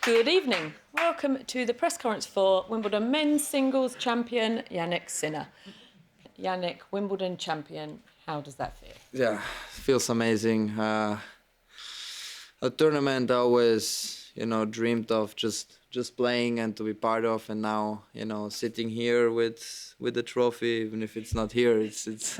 Good evening. Welcome to the press conference for Wimbledon men's singles champion Jannik Sinner. Jannik, Wimbledon champion, how does that feel? Yeah, feels amazing. A tournament I always, dreamed of just playing and to be part of, and now, sitting here with the trophy, even if it's not here, it's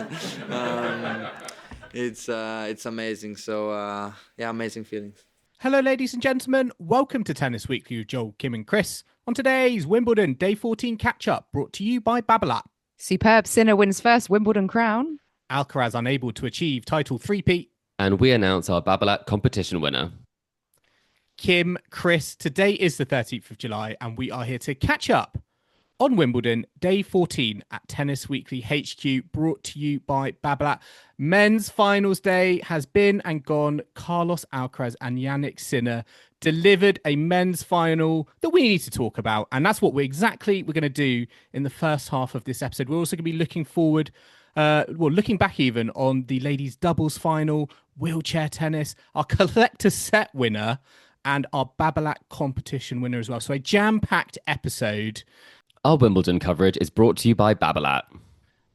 amazing. So amazing feelings. Hello, ladies and gentlemen. Welcome to Tennis Weekly with Joel, Kim and Chris. On today's Wimbledon Day 14 catch-up, brought to you by Babolat. Superb Sinner wins first Wimbledon crown. Alcaraz unable to achieve title three-peat. And we announce our Babolat competition winner. Kim, Chris, today is the 13th of July, and we are here to catch up on Wimbledon Day 14 at Tennis Weekly HQ, brought to you by Babolat. Men's finals day has been and gone. Carlos Alcaraz and Jannik Sinner delivered a men's final that we need to talk about, and that's what we're going to do in the first half of this episode. We're also going to be looking forward, looking back even on the ladies' doubles final, wheelchair tennis, our collector set winner, and our Babolat competition winner as well. So a jam-packed episode. Our Wimbledon coverage is brought to you by Babolat.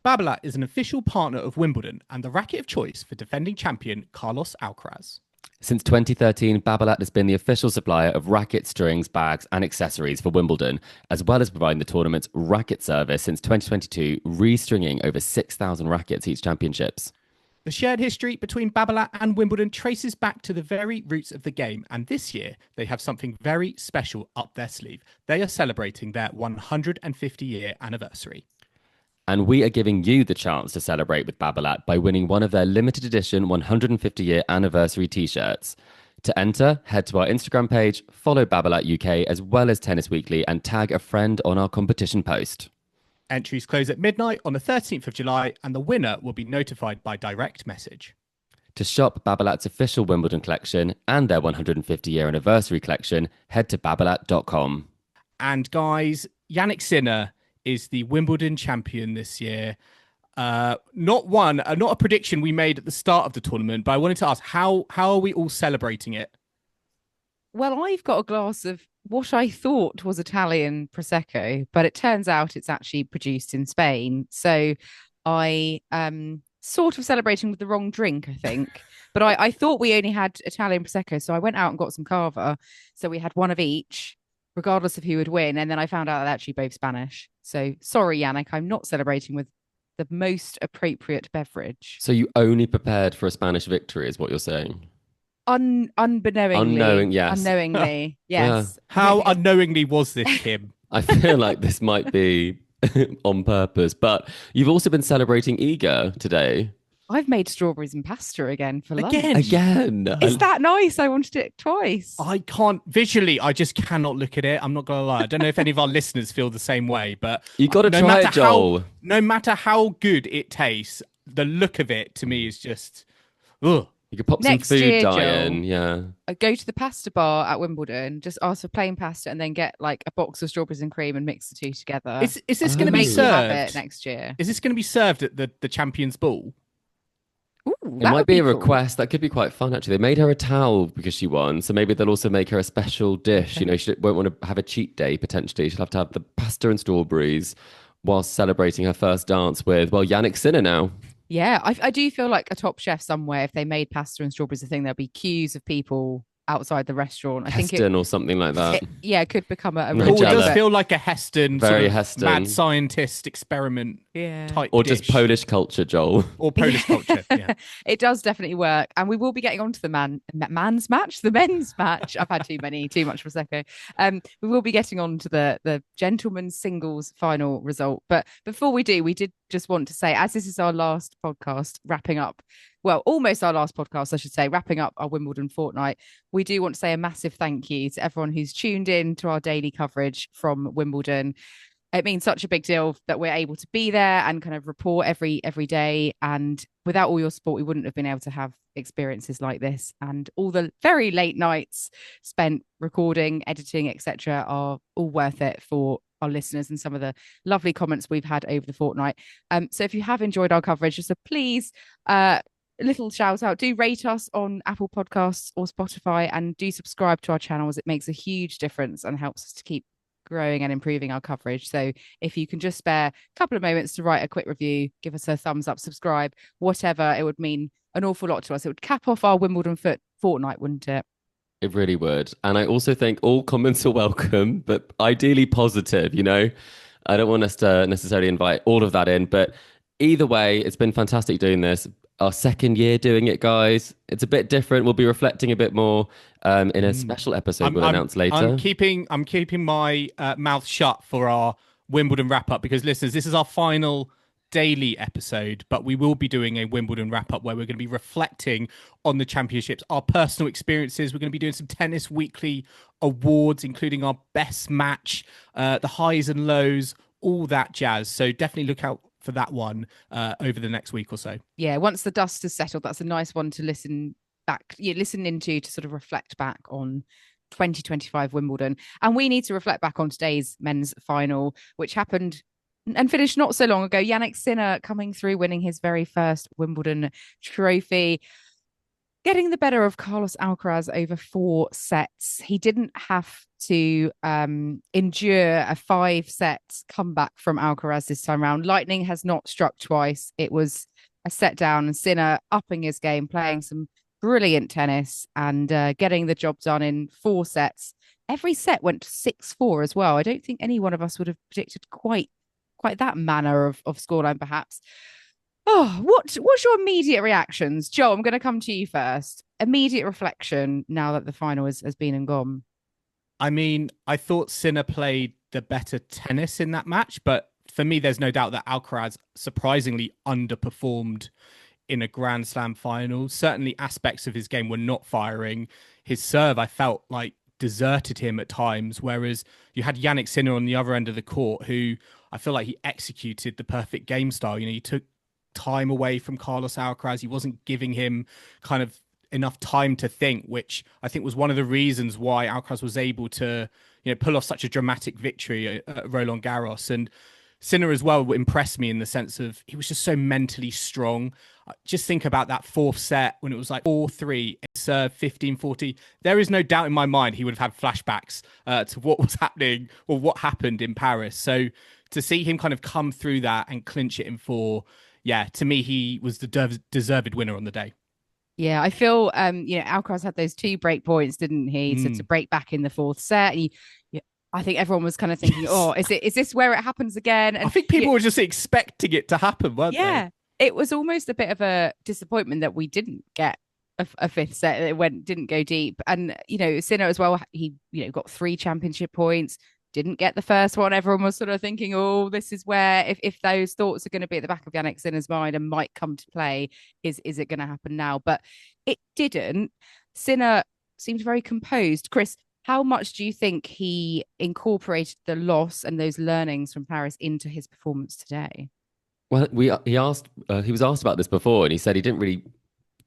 Babolat is an official partner of Wimbledon and the racket of choice for defending champion Carlos Alcaraz. Since 2013, Babolat has been the official supplier of rackets, strings, bags and accessories for Wimbledon, as well as providing the tournament's racket service since 2022, restringing over 6,000 rackets each championships. The shared history between Babolat and Wimbledon traces back to the very roots of the game, and this year they have something very special up their sleeve. They are celebrating their 150-year anniversary. And we are giving you the chance to celebrate with Babolat by winning one of their limited edition 150-year anniversary t-shirts. To enter, head to our Instagram page, follow Babolat UK as well as Tennis Weekly, and tag a friend on our competition post. Entries close at midnight on the 13th of July, and the winner will be notified by direct message. To shop Babolat's official Wimbledon collection and their 150-year anniversary collection, head to babolat.com. And guys, Jannik Sinner is the Wimbledon champion this year. Not a prediction we made at the start of the tournament, but I wanted to ask, how are we all celebrating it? Well, I've got a glass of what I thought was Italian Prosecco, but it turns out it's actually produced in Spain. So I sort of celebrating with the wrong drink, I think. But I thought we only had Italian Prosecco, so I went out and got some Cava. So we had one of each, regardless of who would win. And then I found out they're actually both Spanish. So sorry, Jannik, I'm not celebrating with the most appropriate beverage. So you only prepared for a Spanish victory is what you're saying? Unknowingly, yes. Unknowingly, yes. Yeah. How unknowingly was this, Kim? I feel like this might be on purpose, but you've also been celebrating Ego today. I've made strawberries and pasta again for lunch. Again. Is that nice? I wanted it twice. I can't visually. I just cannot look at it. I'm not gonna lie. I don't know if any of our listeners feel the same way, but you got to try it, Joel. No matter how good it tastes, the look of it to me is just, ugh. You could pop Next some food year, dye in, Joel, yeah. Go to the pasta bar at Wimbledon, just ask for plain pasta and then get like a box of strawberries and cream and mix the two together. Is this going to be served have it next year? Is this going to be served at the Champions Ball? Ooh, it might be a request. That could be quite fun, actually. They made her a towel because she won, so maybe they'll also make her a special dish. You know, she won't want to have a cheat day, potentially. She'll have to have the pasta and strawberries whilst celebrating her first dance with, Jannik Sinner now. Yeah, I do feel like a top chef somewhere, if they made pasta and strawberries a thing, there'll be queues of people outside the restaurant. I think Heston or something like that. It could become a It does feel like a Heston, very sort of Heston, mad scientist experiment type or dish. just Polish culture, Joel. Or Polish culture, yeah. It does definitely work. And we will be getting on to the men's match. I've had too much Prosecco. We will be getting on to the gentlemen's singles final result. But before we do, we did just want to say, as this is our last podcast wrapping up, well, almost our last podcast, I should say, wrapping up our Wimbledon fortnight, we do want to say a massive thank you to everyone who's tuned in to our daily coverage from Wimbledon. It means such a big deal that we're able to be there and kind of report every day. And without all your support, we wouldn't have been able to have experiences like this. And all the very late nights spent recording, editing, etc., are all worth it for our listeners and some of the lovely comments we've had over the fortnight. So if you have enjoyed our coverage, just please little shout out, do rate us on Apple Podcasts or Spotify, and do subscribe to our channels. It makes a huge difference and helps us to keep growing and improving our coverage. So if you can just spare a couple of moments to write a quick review, give us a thumbs up, subscribe, whatever, it would mean an awful lot to us. It would cap off our Wimbledon fortnight, wouldn't it? It really would. And I also think all comments are welcome, but ideally positive, you know? I don't want us to necessarily invite all of that in, but either way, it's been fantastic doing this. Our second year doing it, guys. It's a bit different. We'll be reflecting a bit more in a special episode we'll announce later. I'm keeping my mouth shut for our Wimbledon wrap up because, listeners, this is our final daily episode, but we will be doing a Wimbledon wrap up where we're going to be reflecting on the championships, our personal experiences. We're going to be doing some Tennis Weekly awards, including our best match, the highs and lows, all that jazz. So definitely look out for that one over the next week or so. Yeah, once the dust has settled, that's a nice one to listen into to sort of reflect back on 2025 Wimbledon. And we need to reflect back on today's men's final, which happened and finished not so long ago. Jannik Sinner coming through, winning his very first Wimbledon trophy, getting the better of Carlos Alcaraz over 4 sets. He didn't have to endure a 5-set comeback from Alcaraz this time around. Lightning has not struck twice. It was a set down, and Sinner upping his game, playing some brilliant tennis and getting the job done in 4 sets. Every set went to 6-4 as well. I don't think any one of us would have predicted quite that manner of scoreline, perhaps. Oh, what's your immediate reactions? Joe, I'm going to come to you first. Immediate reflection now that the final has been and gone. I mean, I thought Sinner played the better tennis in that match, but for me, there's no doubt that Alcaraz surprisingly underperformed in a Grand Slam final. Certainly aspects of his game were not firing. His serve, I felt like, deserted him at times, whereas you had Jannik Sinner on the other end of the court, who I feel like he executed the perfect game style. You know, he took time away from Carlos Alcaraz. He wasn't giving him kind of enough time to think, which I think was one of the reasons why Alcaraz was able to, you know, pull off such a dramatic victory at Roland Garros. And Sinner as well impressed me in the sense of he was just so mentally strong. Just think about that 4th set when it was like 4-3, serve 15-40. There is no doubt in my mind he would have had flashbacks to what was happening or what happened in Paris. So to see him kind of come through that and clinch it in 4, yeah, to me, he was the deserved winner on the day. Yeah, I feel, Alcaraz had those 2 break points, didn't he? So to break back in the 4th set, I think everyone was kind of thinking, oh, is this where it happens again? And I think people were just expecting it to happen, weren't they? Yeah, it was almost a bit of a disappointment that we didn't get a 5th set. It didn't go deep. And, Sinner as well, he, got 3 championship points, didn't get the first one. Everyone was sort of thinking, oh, this is where, if those thoughts are going to be at the back of Jannik Sinner's mind and might come to play, is it going to happen now? But it didn't. Sinner seemed very composed. Chris, how much do you think he incorporated the loss and those learnings from Paris into his performance today? Well, he was asked about this before, and he said he didn't really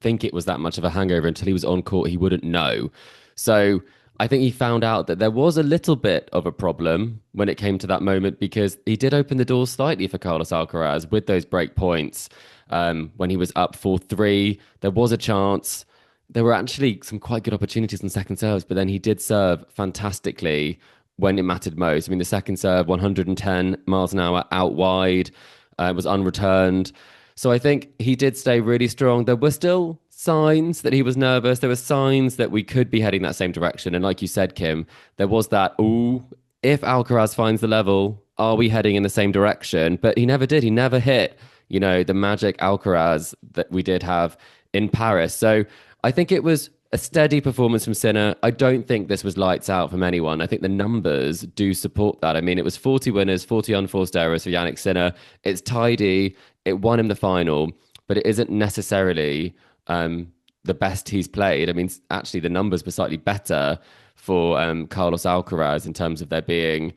think it was that much of a hangover until he was on court. He wouldn't know. So I think he found out that there was a little bit of a problem when it came to that moment, because he did open the door slightly for Carlos Alcaraz with those break points. When he was up 4-3, there was a chance. There were actually some quite good opportunities in second serves, but then he did serve fantastically when it mattered most. I mean, the second serve, 110 miles an hour out wide, was unreturned. So I think he did stay really strong. There were still signs that he was nervous. There were signs that we could be heading that same direction. And like you said, Kim, there was that, ooh, if Alcaraz finds the level, are we heading in the same direction? But he never did. He never hit, the magic Alcaraz that we did have in Paris. So I think it was a steady performance from Sinner. I don't think this was lights out from anyone. I think the numbers do support that. I mean, it was 40 winners, 40 unforced errors for Jannik Sinner. It's tidy. It won him the final, but it isn't necessarily the best he's played. I mean, actually, the numbers were slightly better for Carlos Alcaraz in terms of there being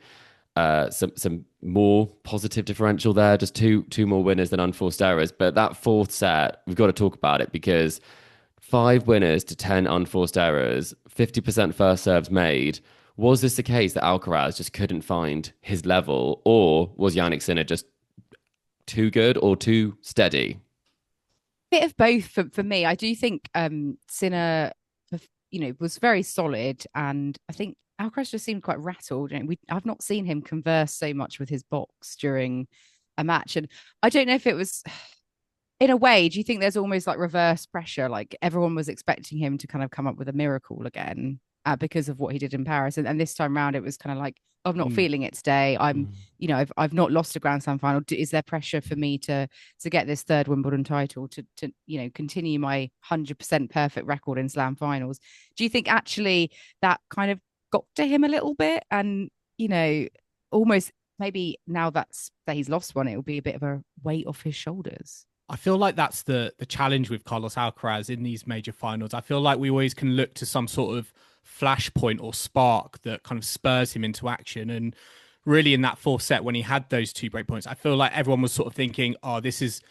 some more positive differential there, just two more winners than unforced errors. But that 4th set, we've got to talk about it, because 5 winners to 10 unforced errors, 50% first serves made. Was this the case that Alcaraz just couldn't find his level, or was Jannik Sinner just too good or too steady? Bit of both for me. I do think Sinner, was very solid, and I think Alcaraz just seemed quite rattled. And I've not seen him converse so much with his box during a match, and I don't know if it was. In a way, do you think there's almost like reverse pressure? Like everyone was expecting him to kind of come up with a miracle again because of what he did in Paris, and this time round it was kind of like I'm not feeling it today. I've not lost a Grand Slam final. Is there pressure for me to get this third Wimbledon title to continue my 100% perfect record in Slam finals? Do you think actually that kind of got to him a little bit, and almost maybe now that he's lost one, it will be a bit of a weight off his shoulders? I feel like that's the challenge with Carlos Alcaraz in these major finals. I feel like we always can look to some sort of flashpoint or spark that kind of spurs him into action. And really in that fourth set, when he had those 2 break points, I feel like everyone was sort of thinking, oh, this is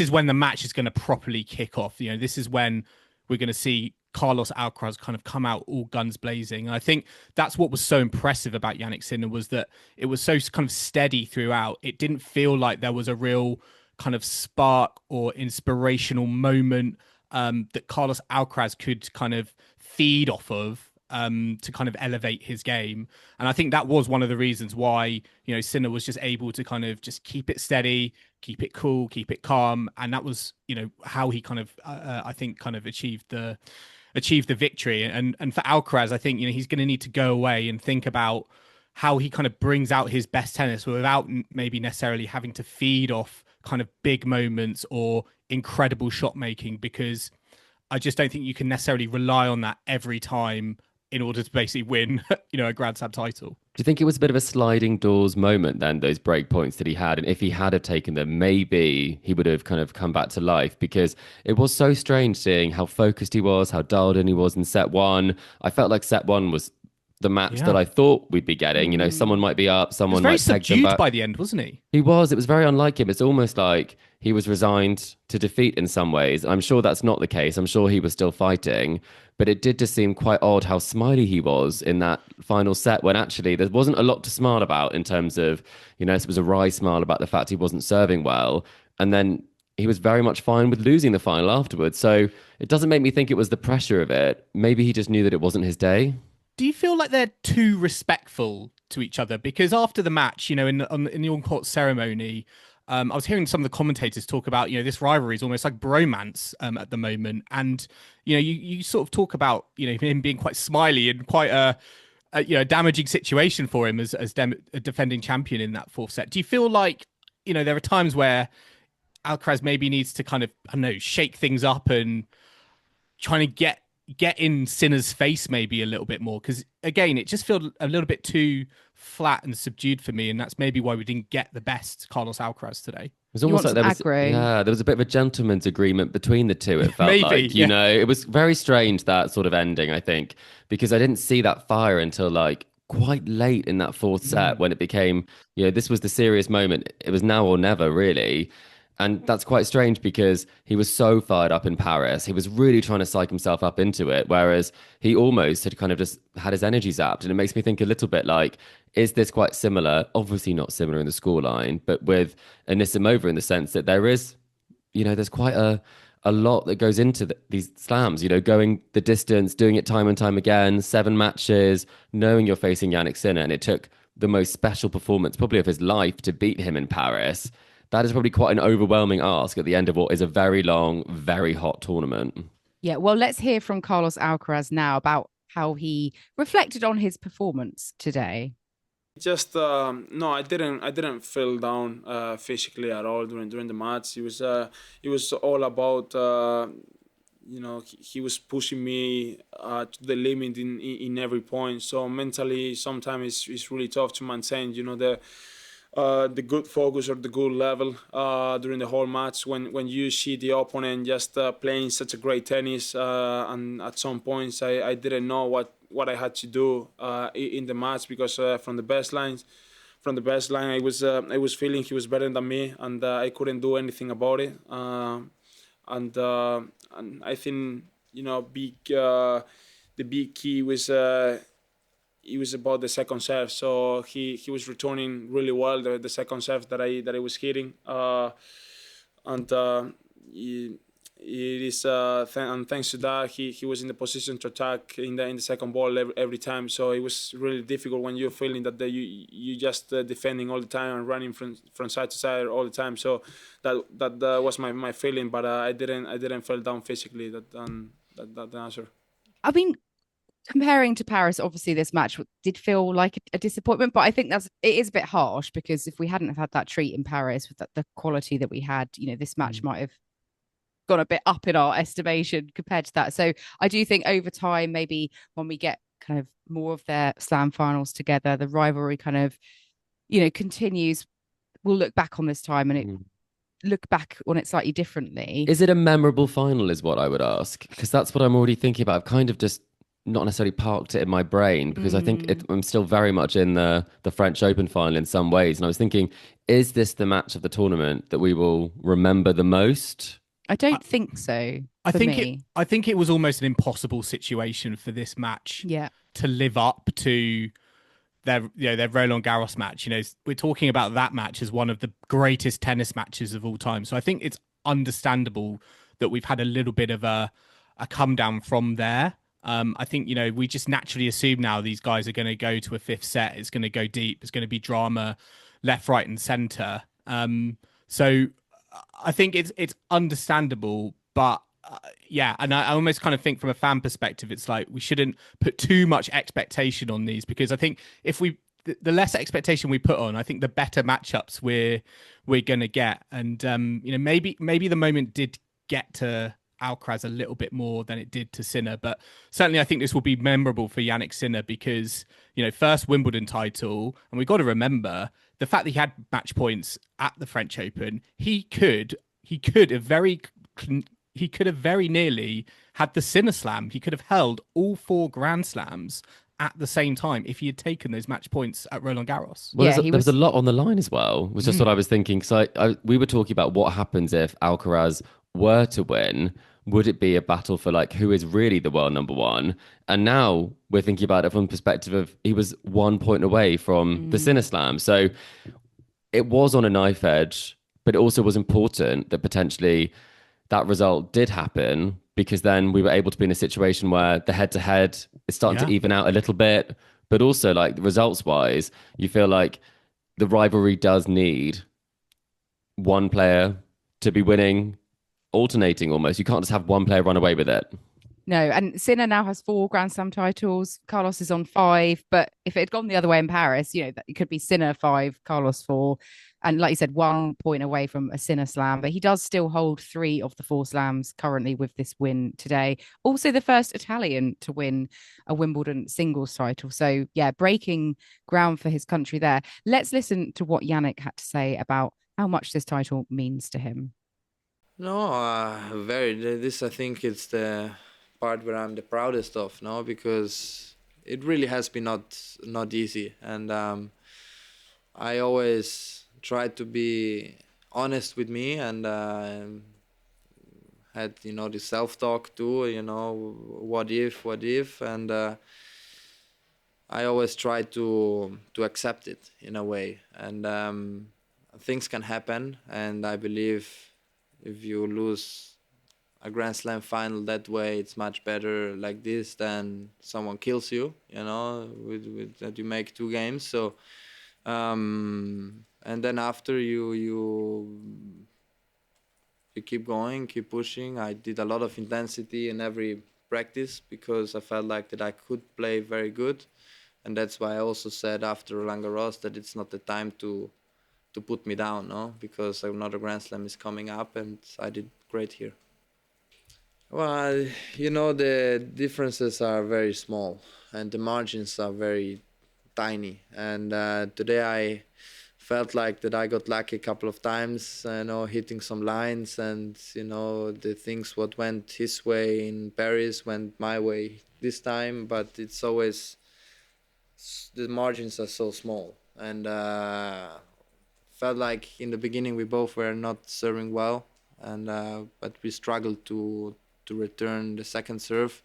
when the match is going to properly kick off. This is when we're going to see Carlos Alcaraz kind of come out all guns blazing. And I think that's what was so impressive about Jannik Sinner, was that it was so kind of steady throughout. It didn't feel like there was a real kind of spark or inspirational moment that Carlos Alcaraz could kind of feed off of to kind of elevate his game. And I think that was one of the reasons why, Sinner was just able to kind of just keep it steady, keep it cool, keep it calm. And that was, how he kind of, I think, kind of achieved the victory. And for Alcaraz, I think, he's going to need to go away and think about how he kind of brings out his best tennis without maybe necessarily having to feed off kind of big moments or incredible shot making, because I just don't think you can necessarily rely on that every time in order to basically win, a Grand Slam title. Do you think it was a bit of a sliding doors moment then, those break points that he had? And if he had have taken them, maybe he would have kind of come back to life, because it was so strange seeing how focused he was, how dialed in he was in set one. I felt like set one was the match that I thought we'd be getting. Someone might be up, someone might take them back. He was very subdued by the end, wasn't he? He was. It was very unlike him. It's almost like he was resigned to defeat in some ways. I'm sure that's not the case. I'm sure he was still fighting, but it did just seem quite odd how smiley he was in that final set, when actually there wasn't a lot to smile about in terms of, it was a wry smile about the fact he wasn't serving well. And then he was very much fine with losing the final afterwards. So it doesn't make me think it was the pressure of it. Maybe he just knew that it wasn't his day. Do you feel like they're too respectful to each other? Because after the match, in the on-court ceremony, I was hearing some of the commentators talk about, this rivalry is almost like bromance at the moment. And, you sort of talk about, him being quite smiley and quite a damaging situation for him as a defending champion in that fourth set. Do you feel like, there are times where Alcaraz maybe needs to kind of, shake things up and trying to get in Sinner's face maybe a little bit more? Because again, it just felt a little bit too flat and subdued for me, and that's maybe why we didn't get the best Carlos Alcaraz today. It was almost like there was a bit of a gentleman's agreement between the two. It felt like, it was very strange, that sort of ending, I think, because I didn't see that fire until like quite late in that fourth set, when it became, this was the serious moment. It was now or never, really. And that's quite strange, because he was so fired up in Paris. He was really trying to psych himself up into it, whereas he almost had kind of just had his energy zapped. And it makes me think a little bit like, is this quite similar? Obviously not similar in the scoreline, but with Anisimova, in the sense that there is, there's quite a lot that goes into these slams, going the distance, doing it time and time again, 7 matches, knowing you're facing Jannik Sinner. And it took the most special performance probably of his life to beat him in Paris. That is probably quite an overwhelming ask at the end of what is a very long, very hot tournament. Yeah, well, let's hear from Carlos Alcaraz now about how he reflected on his performance today. Just no, I didn't feel down physically at all during the match. It was all about he was pushing me to the limit in every point. So mentally, sometimes it's really tough to maintain the good focus or the good level during the whole match when you see the opponent just playing such a great tennis, and at some points I didn't know what I had to do in the match, because from the best line I was feeling he was better than me, and I couldn't do anything about it. And I think the big key was. It was about the second serve, so he was returning really well the second serve that I was hitting, and it is and thanks to that he was in the position to attack in the second ball every time. So it was really difficult when you're feeling that you just defending all the time and running from side to side all the time. So that was my feeling, but I didn't fall down physically. That the answer. I mean, comparing to Paris, obviously this match did feel like a disappointment, but I think it is a bit harsh, because if we hadn't have had that treat in Paris with the quality that we had, this match might have gone a bit up in our estimation compared to that. So I do think over time, maybe when we get kind of more of their slam finals together, the rivalry kind of, continues, we'll look back on this time and look back on it slightly differently. Is it a memorable final is what I would ask, because that's what I'm already thinking about. I've kind of just not necessarily parked it in my brain, because I think I'm still very much in the French Open final in some ways. And I was thinking, is this the match of the tournament that we will remember the most? I don't think so. I think it was almost an impossible situation for this match to live up to their Roland Garros match. We're talking about that match as one of the greatest tennis matches of all time. So I think it's understandable that we've had a little bit of a come down from there. I think, we just naturally assume now these guys are going to go to a fifth set. It's going to go deep. It's going to be drama left, right and centre. So I think it's understandable, but and I almost kind of think from a fan perspective, it's like we shouldn't put too much expectation on these, because I think if the less expectation we put on, I think the better matchups we're going to get. And maybe the moment did get to Alcaraz a little bit more than it did to Sinner, but certainly I think this will be memorable for Jannik Sinner, because first Wimbledon title, and we've got to remember the fact that he had match points at the French Open. He could have very nearly had the Sinner Slam. He could have held all 4 Grand Slams at the same time if he had taken those match points at Roland Garros. Well, there was a lot on the line as well. Was just what I was thinking. So we were talking about what happens if Alcaraz were to win. Would it be a battle for who is really the world number one? And now we're thinking about it from the perspective of he was 1 point away from the Sinner Slam. So it was on a knife edge, but it also was important that potentially that result did happen, because then we were able to be in a situation where the head-to-head is starting to even out a little bit. But also, results-wise, you feel like the rivalry does need one player to be winning, alternating almost. You can't just have one player run away with it. No, and Sinner now has 4 Grand Slam titles. Carlos is on 5, but if it had gone the other way in Paris, it could be Sinner 5, Carlos 4. And like you said, 1 point away from a Sinner Slam, but he does still hold 3 of the 4 slams currently with this win today. Also the first Italian to win a Wimbledon singles title. So breaking ground for his country there. Let's listen to what Jannik had to say about how much this title means to him. No, this I think it's the part where I'm the proudest of, because it really has been not easy. And I always try to be honest with me, and had the self-talk too, what if, and I always try to accept it in a way. And things can happen, and I believe if you lose a Grand Slam final that way, it's much better like this than someone kills you, with that you make 2 games. So and then after you keep going, keep pushing. I did a lot of intensity in every practice, because I felt like that I could play very good, and that's why I also said after Roland Garros that it's not the time to put me down, because another Grand Slam is coming up, and I did great here. Well, the differences are very small, and the margins are very tiny. And today I felt like that I got lucky a couple of times, hitting some lines, and the things what went his way in Paris went my way this time. But it's always, the margins are so small, and felt like in the beginning we both were not serving well, and but we struggled to return the second serve.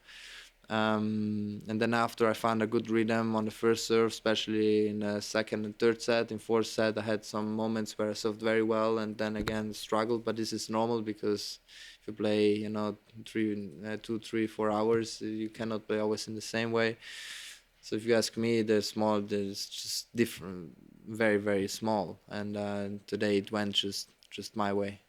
And then after I found a good rhythm on the first serve, especially in the second and third set. In fourth set, I had some moments where I served very well, and then again struggled. But this is normal because if you play, 2, 3, 4 hours, you cannot play always in the same way. So if you ask me, there's just different, very, very small. And today it went just my way.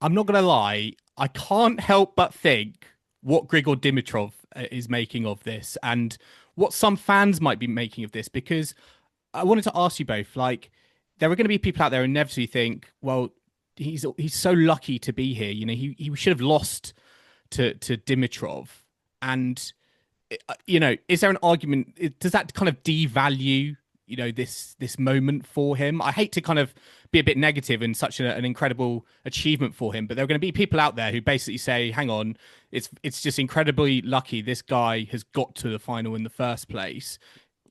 I'm not going to lie, I can't help but think what Grigor Dimitrov is making of this and what some fans might be making of this, because I wanted to ask you both, like, there are going to be people out there who inevitably think, well, he's so lucky to be here. He should have lost to Dimitrov. And, is there an argument? Does that kind of devalue, this moment for him? I hate to kind of be a bit negative in such an incredible achievement for him, but there are going to be people out there who basically say, hang on, it's just incredibly lucky this guy has got to the final in the first place.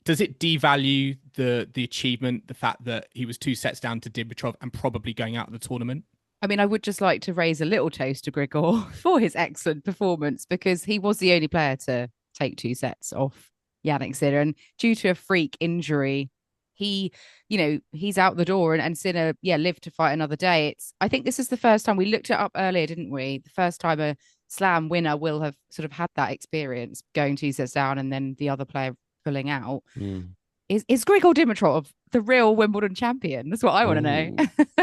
Does it devalue the achievement, the fact that he was 2 sets down to Dimitrov and probably going out of the tournament? I mean, I would just like to raise a little toast to Grigor for his excellent performance, because he was the only player to take 2 sets off Jannik Sinner, and due to a freak injury, he's out the door, and Sinner, lived to fight another day. I think this is the first time, we looked it up earlier, didn't we? The first time a slam winner will have sort of had that experience, going 2 sets down and then the other player pulling out. Is Grigor Dimitrov the real Wimbledon champion? That's what I want to know.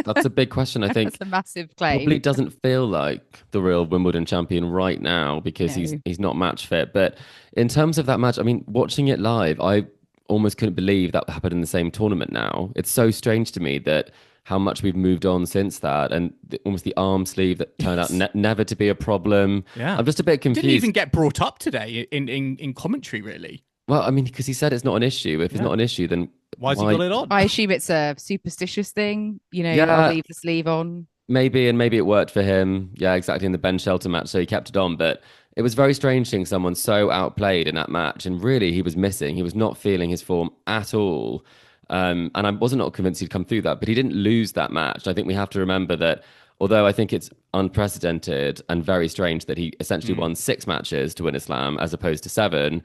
That's a big question. I think that's a massive claim. Probably doesn't feel like the real Wimbledon champion right now because he's not match fit. But in terms of that match, I mean, watching it live, I almost couldn't believe that happened in the same tournament now. It's so strange to me that how much we've moved on since that, and almost the arm sleeve that turned out never to be a problem. Yeah. I'm just a bit confused. Didn't even get brought up today in commentary, really. Well, I mean, because he said it's not an issue. If it's not an issue, then why has he got it on? I assume it's a superstitious thing. I'll leave the sleeve on. Maybe it worked for him. Yeah, exactly, in the Ben Shelton match, so he kept it on. But it was very strange seeing someone so outplayed in that match, and really he was missing. He was not feeling his form at all. And I wasn't not convinced he'd come through that, but he didn't lose that match. I think we have to remember that, although I think it's unprecedented and very strange that he essentially won 6 matches to win a slam as opposed to 7,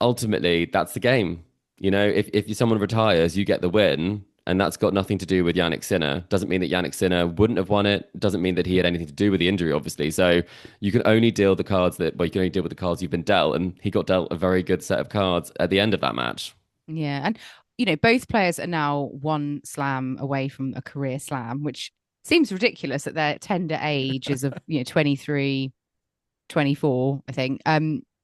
ultimately that's the game. If someone retires, you get the win, and that's got nothing to do with Jannik Sinner. Doesn't mean that Jannik Sinner wouldn't have won it. Doesn't mean that he had anything to do with the injury, obviously. So you can only deal with the cards you've been dealt, and he got dealt a very good set of cards at the end of that match. Yeah, and both players are now 1 slam away from a career slam, which seems ridiculous at their tender ages of 23, 24, I think.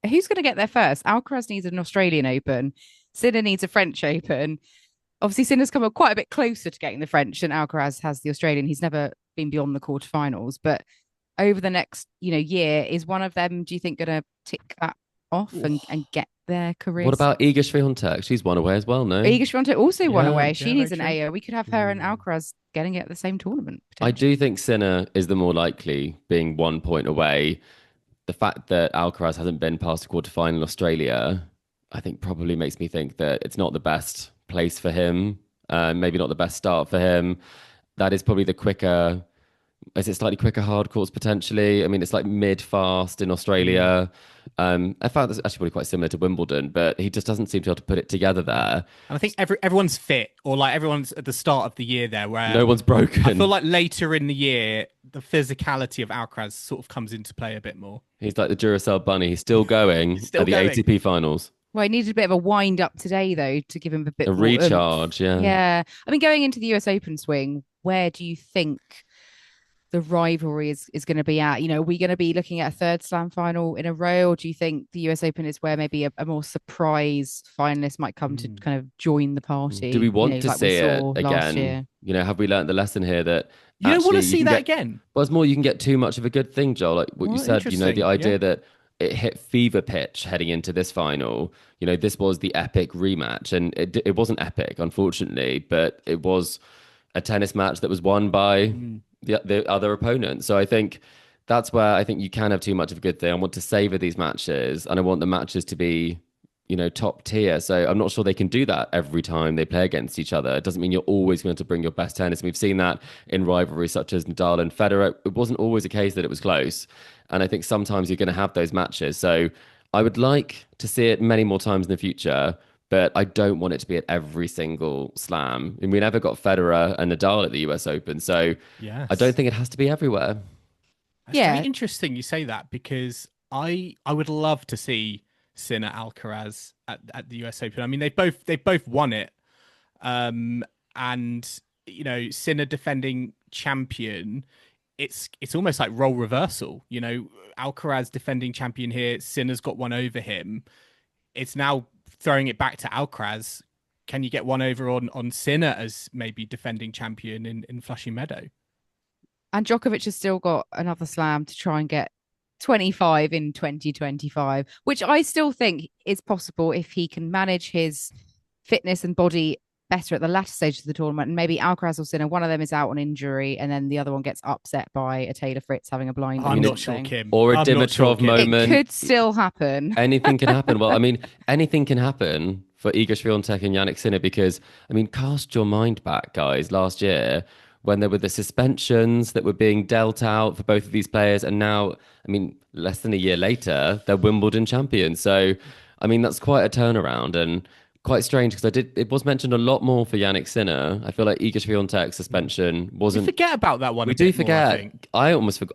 Who's going to get there first? Alcaraz needs an Australian Open. Sinner needs a French Open. Obviously, Sinner's come quite a bit closer to getting the French than Alcaraz has the Australian. He's never been beyond the quarterfinals. But over the next year, is one of them, do you think, going to tick that off and get their career? What about Iga Swiatek? She's won away as well, no? Iga Swiatek also won away. She needs an AO. We could have her and Alcaraz getting it at the same tournament. I do think Sinner is the more likely, being 1 point away. The fact that Alcaraz hasn't been past the quarterfinal in Australia, I think probably makes me think that it's not the best place for him. Maybe not the best start for him. That is probably the quicker. Is it slightly quicker hard courts potentially? I mean, it's like mid-fast in Australia. I found this actually probably quite similar to Wimbledon, but he just doesn't seem to be able to put it together there. And I think everyone's fit, or like everyone's at the start of the year there, where no one's broken. I feel like later in the year, the physicality of Alcaraz sort of comes into play a bit more. He's like the Duracell bunny. He's still going at the ATP finals. Well, he needed a bit of a wind up today, though, to give him a bit a more recharge. Oomph. Yeah. I mean, going into the US Open swing, where do you think the rivalry is going to be at? Are we going to be looking at a 3rd slam final in a row, or do you think the US Open is where maybe a more surprise finalist might come to kind of join the party? Do we want to see it again? Have we learned the lesson here that you don't want to see that again? Well, it's more you can get too much of a good thing, Joel. Like what you said, the idea that it hit fever pitch heading into this final. This was the epic rematch, and it wasn't epic, unfortunately, but it was a tennis match that was won by the other opponent. So I think that's where I think you can have too much of a good thing. I want to savor these matches, and I want the matches to be, top tier. So I'm not sure they can do that every time they play against each other. It doesn't mean you're always going to bring your best tennis. And we've seen that in rivalries such as Nadal and Federer. It wasn't always a case that it was close. And I think sometimes you're going to have those matches. So I would like to see it many more times in the future, but I don't want it to be at every single slam. And we never got Federer and Nadal at the US Open, so Yes. I don't think it has to be everywhere. That's very interesting you say that, because I would love to see Sinner-Alcaraz at the US Open. I mean, they've both won it. And Sinner defending champion, it's almost like role reversal. Alcaraz defending champion here, Sinner's got one over him. It's now throwing it back to Alcaraz. Can you get one over on Sinner as maybe defending champion in Flushing Meadow? And Djokovic has still got another slam to try and get 25 in 2025, which I still think is possible if he can manage his fitness and body better at the latter stage of the tournament. And maybe Alcaraz or Sinner, one of them is out on injury, and then the other one gets upset by a Taylor Fritz having a blind. I'm not sure, Kim. Or a Dimitrov moment. It could still happen. Anything can happen. Well, I mean, anything can happen for Iga Swiatek and Jannik Sinner, because, I mean, cast your mind back, guys, last year when there were the suspensions that were being dealt out for both of these players. And now, I mean, less than a year later, they're Wimbledon champions. So, I mean, that's quite a turnaround and quite strange, because it was mentioned a lot more for Jannik Sinner. I feel like Iga Swiatek's suspension wasn't. We forget about that one. We do forget. More, I think. I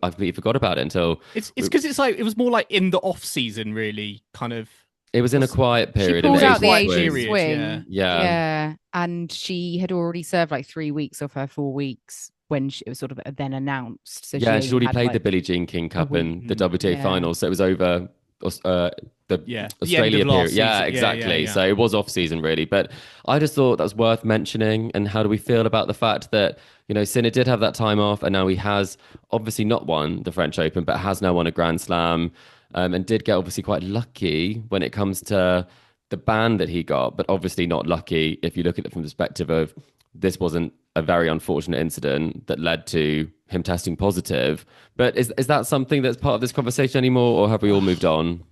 completely forgot about it until. It's because it's like it was more like in the off season, really, kind of. It was in a quiet period. She pulled out the Asian Asian swing. Yeah. And she had already served like 3 weeks of her 4 weeks when it was sort of then announced. So she'd already played the Billie Jean King Cup in the WTA finals, so it was over the Australia period. Yeah, exactly. So it was off season really, but I just thought that was worth mentioning. And how do we feel about the fact that Sinner did have that time off, and now he has obviously not won the French Open, but has now won a Grand Slam, and did get obviously quite lucky when it comes to the ban that he got, but obviously not lucky if you look at it from the perspective of this wasn't a very unfortunate incident that led to him testing positive. But is that something that's part of this conversation anymore, or have we all moved on?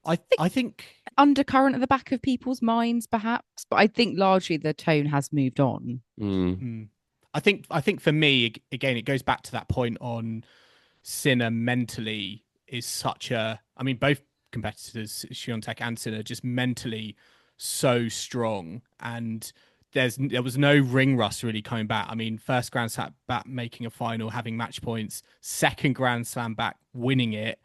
I think undercurrent at the back of people's minds, perhaps, but I think largely the tone has moved on. I think for me, again, it goes back to that point on Sinner mentally is such a. I mean, both competitors, Swiatek and Sinner, just mentally so strong, and there was no ring rust really coming back. I mean, first Grand Slam back making a final, having match points, second Grand Slam back winning it,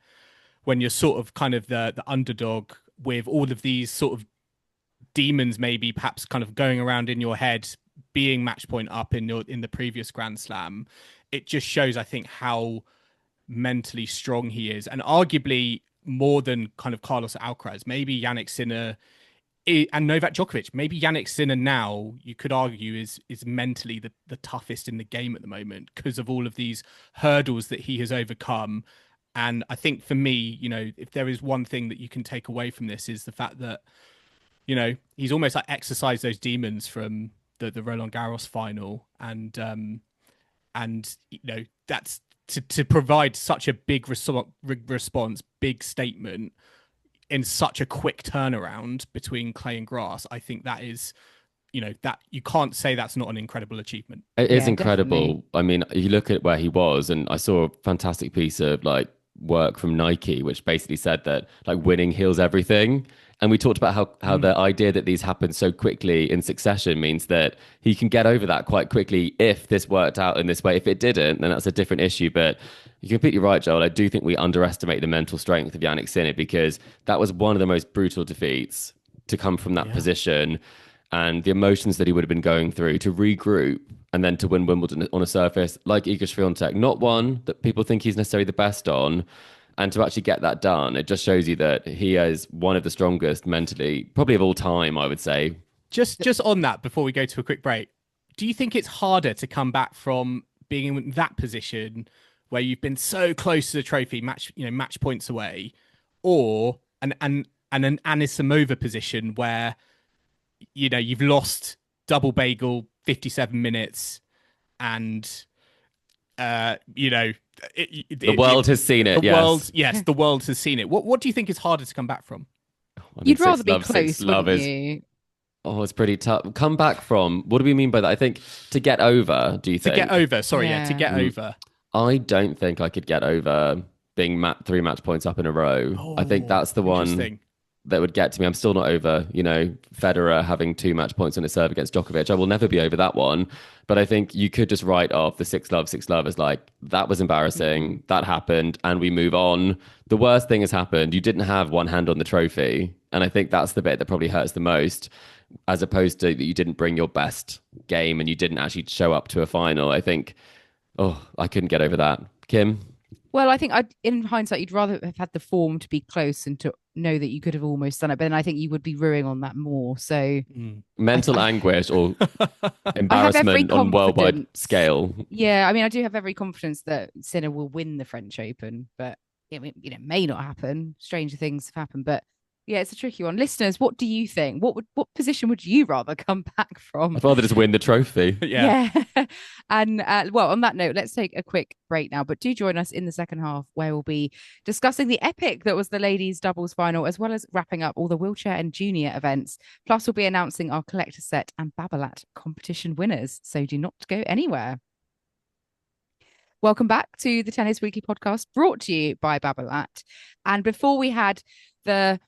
when you're sort of kind of the underdog with all of these sort of demons maybe perhaps kind of going around in your head, being match point up in the previous Grand Slam. It just shows, I think, how mentally strong he is, and arguably more than kind of Carlos Alcaraz, maybe Jannik Sinner and Novak Djokovic. Maybe Jannik Sinner now, you could argue, is mentally the toughest in the game at the moment because of all of these hurdles that he has overcome. And I think for me, if there is one thing that you can take away from this, is the fact that, he's almost like exercised those demons from the Roland Garros final. And that's to provide such a big response, big statement in such a quick turnaround between clay and grass. I think that is, that you can't say that's not an incredible achievement. It is incredible. Definitely. I mean, you look at where he was, and I saw a fantastic piece of work from Nike, which basically said that winning heals everything. And we talked about how the idea that these happen so quickly in succession means that he can get over that quite quickly if this worked out in this way. If it didn't, then that's a different issue. But you're completely right, Joel. I do think we underestimate the mental strength of Jannik Sinner, because that was one of the most brutal defeats to come from that position, and the emotions that he would have been going through to regroup and then to win Wimbledon on a surface like Iga Swiatek, not one that people think he's necessarily the best on. And to actually get that done, it just shows you that he is one of the strongest mentally, probably of all time, I would say. Just on that, before we go to a quick break, do you think it's harder to come back from being in that position where you've been so close to the trophy, match points away, or an Anisimova position where you've lost double bagel 57 minutes and the world has seen it. The world has seen it. What do you think is harder to come back from? You'd rather be close, wouldn't you? Oh, it's pretty tough. Come back from, what do we mean by that? I think to get over, do you think? To get over, to get over. I don't think I could get over being 3 match points up in a row. I think that's the one that would get to me. I'm still not over, Federer having 2 match points on his serve against Djokovic. I will never be over that one. But I think you could just write off the 6-love as like, that was embarrassing. That happened. And we move on. The worst thing has happened. You didn't have one hand on the trophy. And I think that's the bit that probably hurts the most, as opposed to that you didn't bring your best game and you didn't actually show up to a final. I think, I couldn't get over that. Kim? Well, I think in hindsight, you'd rather have had the form to be close and to know that you could have almost done it. But then I think you would be ruing on that more. So mental anguish or embarrassment on worldwide scale. Yeah, I mean, I do have every confidence that Sinner will win the French Open, but it may not happen. Stranger things have happened, but yeah, it's a tricky one. Listeners, what do you think? What position would you rather come back from? I'd rather just win the trophy. Yeah. And on that note, let's take a quick break now. But do join us in the second half, where we'll be discussing the epic that was the ladies' doubles final, as well as wrapping up all the wheelchair and junior events. Plus, we'll be announcing our collector set and Babolat competition winners. So do not go anywhere. Welcome back to the Tennis Weekly podcast, brought to you by Babolat. And before we had the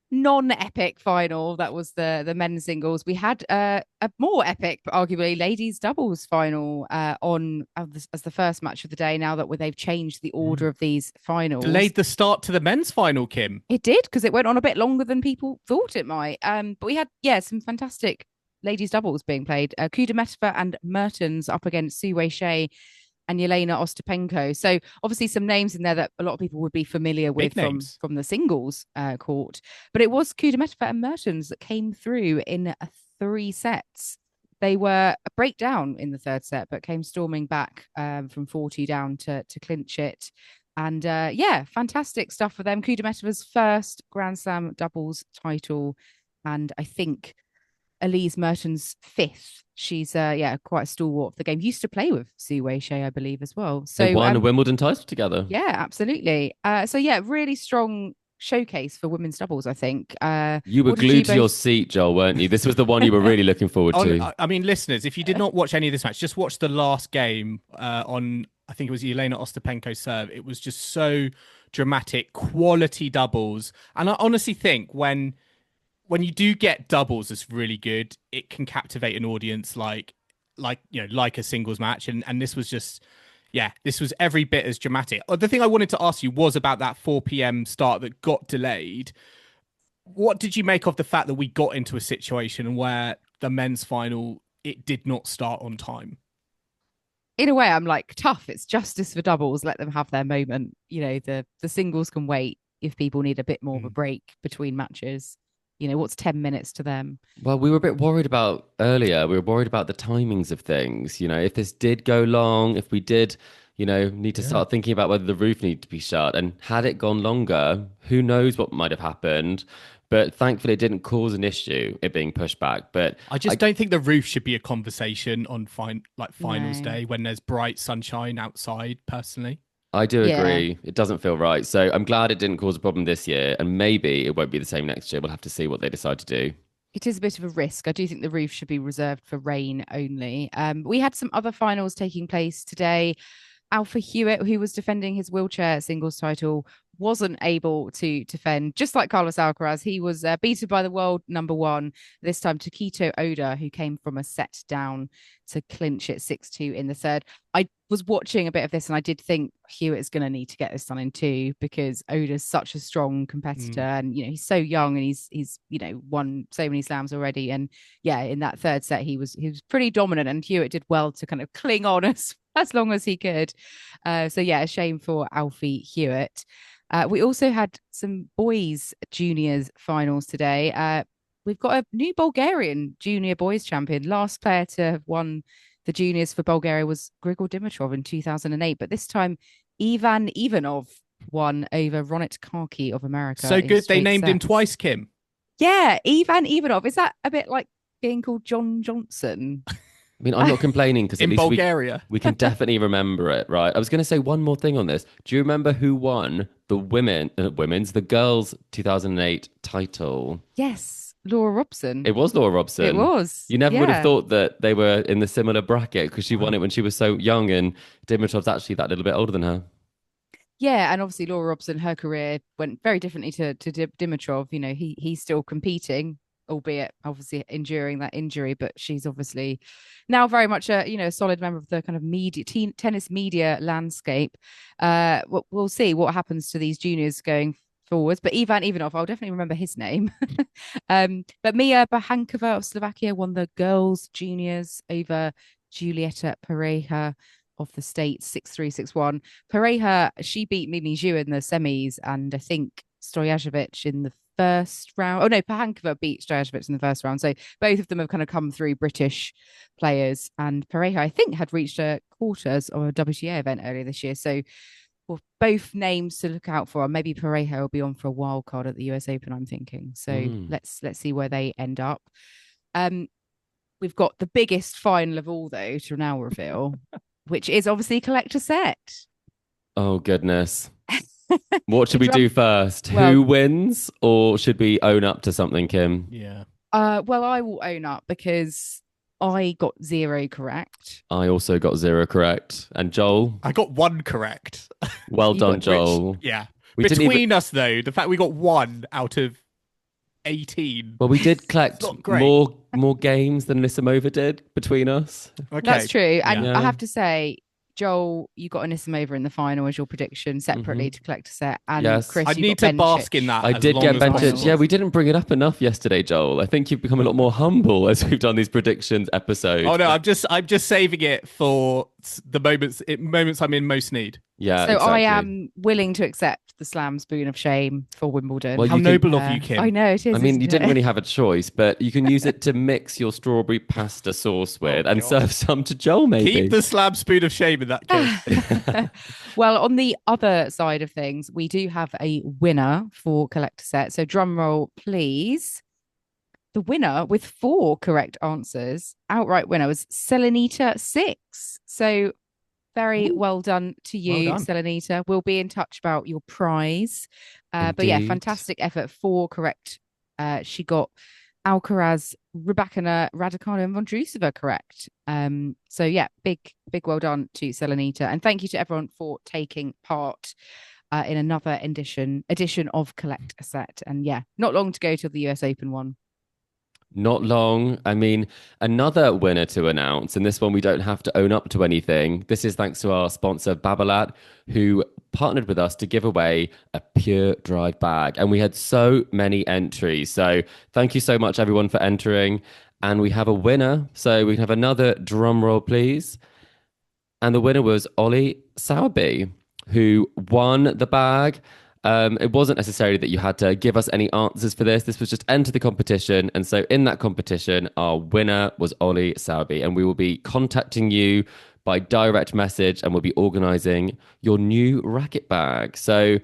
non-epic final, that was the men's singles, we had a more epic, but arguably ladies doubles final as the first match of the day, now that they've changed the order of these finals. Delayed the start to the men's final, Kim. It did, because it went on a bit longer than people thought it might. But we had some fantastic ladies doubles being played. Kudermetova and Mertens up against Hsieh and Elena Ostapenko. So obviously some names in there that a lot of people would be familiar with from the singles court. But it was Kudermetova and Mertens that came through in 3 sets. They were a breakdown in the 3rd set, but came storming back from 4-2 down to clinch it. And fantastic stuff for them. Kudermetova's first Grand Slam doubles title, and I think Elise Mertens' 5th. She's quite a stalwart of the game. Used to play with Hsieh, I believe, as well. So they won a Wimbledon title together. Yeah, absolutely. Really strong showcase for women's doubles, I think. You were glued to your seat, Joel, weren't you? This was the one you were really looking forward to. I mean, listeners, if you did not watch any of this match, just watch the last game on, I think it was Elena Ostapenko's serve. It was just so dramatic, quality doubles. And I honestly think when you do get doubles that's really good, it can captivate an audience like a singles match. And this was just, this was every bit as dramatic. The thing I wanted to ask you was about that 4 p.m. start that got delayed. What did you make of the fact that we got into a situation where the men's final, it did not start on time? In a way, I'm like, tough. It's justice for doubles. Let them have their moment. The singles can wait if people need a bit more of a break between matches. What's 10 minutes to them? Well, we were a bit worried about earlier. We were worried about the timings of things. If this did go long, if we did, need to start thinking about whether the roof needed to be shut. And had it gone longer, who knows what might have happened. But thankfully, it didn't cause an issue, it being pushed back. But I don't think the roof should be a conversation on finals day when there's bright sunshine outside, personally. I do agree. It doesn't feel right. So I'm glad it didn't cause a problem this year. And maybe it won't be the same next year. We'll have to see what they decide to do. It is a bit of a risk. I do think the roof should be reserved for rain only. We had some other finals taking place today. Alfie Hewett, who was defending his wheelchair singles title, wasn't able to defend. Just like Carlos Alcaraz, he was beaten by the world number 1, this time Tokito Oda, who came from a set down to clinch it 6-2 in the 3rd. I was watching a bit of this and I did think Hewitt is going to need to get this done in 2, because Oda's such a strong competitor and he's so young and he's won so many slams already. And in that 3rd set he was pretty dominant, and Hewitt did well to kind of cling on as long as he could. A shame for Alfie Hewett. We also had some boys juniors finals today. We've got a new Bulgarian junior boys champion. Last player to have won the juniors for Bulgaria was Grigor Dimitrov in 2008. But this time, Ivan Ivanov won over Ronit Kaki of America. So good. They named him twice, Kim. Yeah, Ivan Ivanov. Is that a bit like being called John Johnson? I mean, I'm not complaining, because at least Bulgaria, we can definitely remember it, right? I was going to say one more thing on this. Do you remember who won the girls' 2008 title? Yes, Laura Robson. It was Laura Robson. It was. You never would have thought that they were in the similar bracket, because she won it when she was so young, and Dimitrov's actually that little bit older than her. Yeah, and obviously Laura Robson, her career went very differently to Dimitrov. You know, he's still competing, albeit obviously enduring that injury, but she's obviously now very much a solid member of the kind of tennis media landscape. We'll see what happens to these juniors going forwards. But Ivan Ivanov, I'll definitely remember his name. But Mia Bahankova of Slovakia won the girls juniors over Julieta Pareja of the States 6-3, 6-1. Pareja, she beat Mimi Zhu in the semis, and I think Stojakovic in the first round. Oh no, Pahankova beat Stojakovic in the first round. So both of them have kind of come through British players, and Pareja, I think, had reached a quarters of a WTA event earlier this year. So well, both names to look out for. Maybe Pareja will be on for a wild card at the US Open, I'm thinking. So let's see where they end up. We've got the biggest final of all, though, to now reveal, which is obviously collector set. Oh, goodness. What should we do first? Who wins, or should we own up to something, Kim? Yeah. Well, I will own up because I got 0 correct. I also got 0 correct. And Joel? I got 1 correct. Well done, Joel. Yeah. Between us, though, the fact we got 1 out of 18. Well, we did collect more games than Lissimova did between us. Okay. That's true. And I have to say, Joel, you got Anisimova in the final as your prediction separately to collect a set. And Chris, I need to bask in that. I did get Bencic. Yeah, we didn't bring it up enough yesterday, Joel. I think you've become a lot more humble as we've done these predictions episodes. Oh no, I'm just saving it for the moments I'm in most need. Yeah. So exactly. I am willing to accept the slam spoon of shame for Wimbledon. Well, how noble of you, Kim. I know it is. I mean, you didn't really have a choice, but you can use it to mix your strawberry pasta sauce with and serve some to Joel, maybe. Keep the slam spoon of shame in that case. Well, on the other side of things, we do have a winner for collector set. So drum roll, please. The winner with 4 correct answers, outright winner, was Selenita 6. So very well done to you, Selenita. We'll be in touch about your prize. But yeah, fantastic effort. 4 correct. She got Alcaraz, Rybakina, Raducanu, and Vondrousova correct. So yeah, big well done to Selenita. And thank you to everyone for taking part in another edition of Collect a Set. And yeah, not long to go till the US Open one. Not long. I mean, another winner to announce, and this one we don't have to own up to anything. This is thanks to our sponsor, Babolat, who partnered with us to give away a pure dried bag. And we had so many entries. So thank you so much, everyone, for entering. And we have a winner. So we can have another drum roll, please. And the winner was Ollie Sowerby, who won the bag. It wasn't necessarily that you had to give us any answers for this. This was just enter the competition. And so in that competition, our winner was Ollie Sowerby. And we will be contacting you by direct message and we'll be organising your new racket bag. So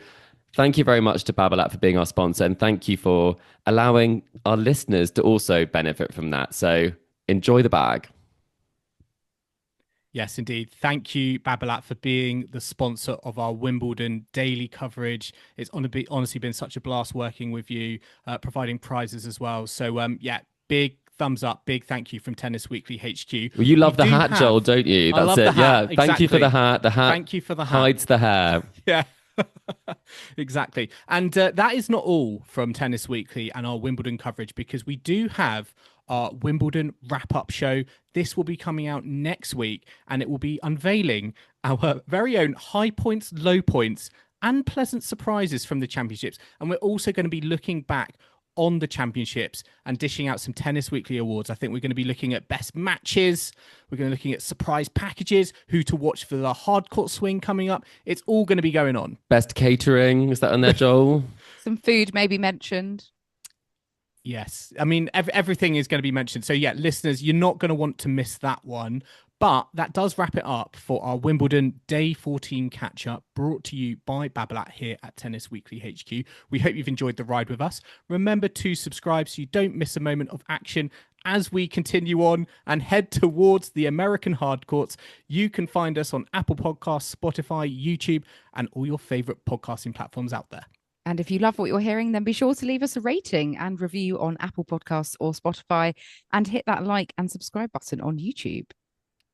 thank you very much to Babolat for being our sponsor. And thank you for allowing our listeners to also benefit from that. So enjoy the bag. Yes, indeed. Thank you, Babolat, for being the sponsor of our Wimbledon daily coverage. It's honestly been such a blast working with you, providing prizes as well. So, yeah, big thumbs up, big thank you from Tennis Weekly HQ. Well, you love the hat, Joel, don't you? That's it. Yeah, exactly. Thank you for the hat. The hat. Thank you for the hat. Hides the hair. Yeah. Exactly. And that is not all from Tennis Weekly and our Wimbledon coverage, because we do have our Wimbledon wrap-up show. This will be coming out next week, and it will be unveiling our very own high points, low points, and pleasant surprises from the championships. And we're also going to be looking back on the championships and dishing out some Tennis Weekly awards. I think we're going to be looking at best matches. We're going to be looking at surprise packages, who to watch for the hardcourt swing coming up. It's all going to be going on. Best catering. Is that on there, Joel? Some food may be mentioned. Yes. I mean, everything is going to be mentioned. So yeah, listeners, you're not going to want to miss that one. But that does wrap it up for our Wimbledon Day 14 catch-up, brought to you by Babolat here at Tennis Weekly HQ. We hope you've enjoyed the ride with us. Remember to subscribe so you don't miss a moment of action as we continue on and head towards the American hardcourts. You can find us on Apple Podcasts, Spotify, YouTube, and all your favourite podcasting platforms out there. And if you love what you're hearing, then be sure to leave us a rating and review on Apple Podcasts or Spotify, and hit that like and subscribe button on YouTube.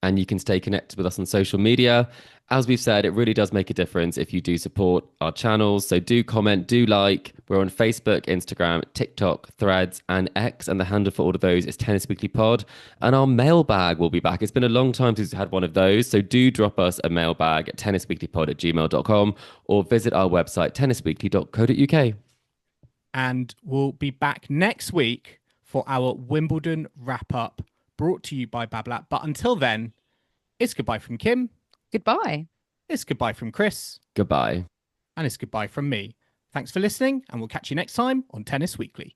and you can stay connected with us on social media. As we've said, it really does make a difference if you do support our channels. So do comment, do like. We're on Facebook, Instagram, TikTok, Threads, and X. And the handle for all of those is Tennis Weekly Pod. And our mailbag will be back. It's been a long time since we've had one of those. So do drop us a mailbag at tennisweeklypod@gmail.com or visit our website, tennisweekly.co.uk. And we'll be back next week for our Wimbledon wrap-up, brought to you by Babolat. But until then, it's goodbye from Kim. Goodbye. It's goodbye from Chris. Goodbye. And it's goodbye from me. Thanks for listening, and we'll catch you next time on Tennis Weekly.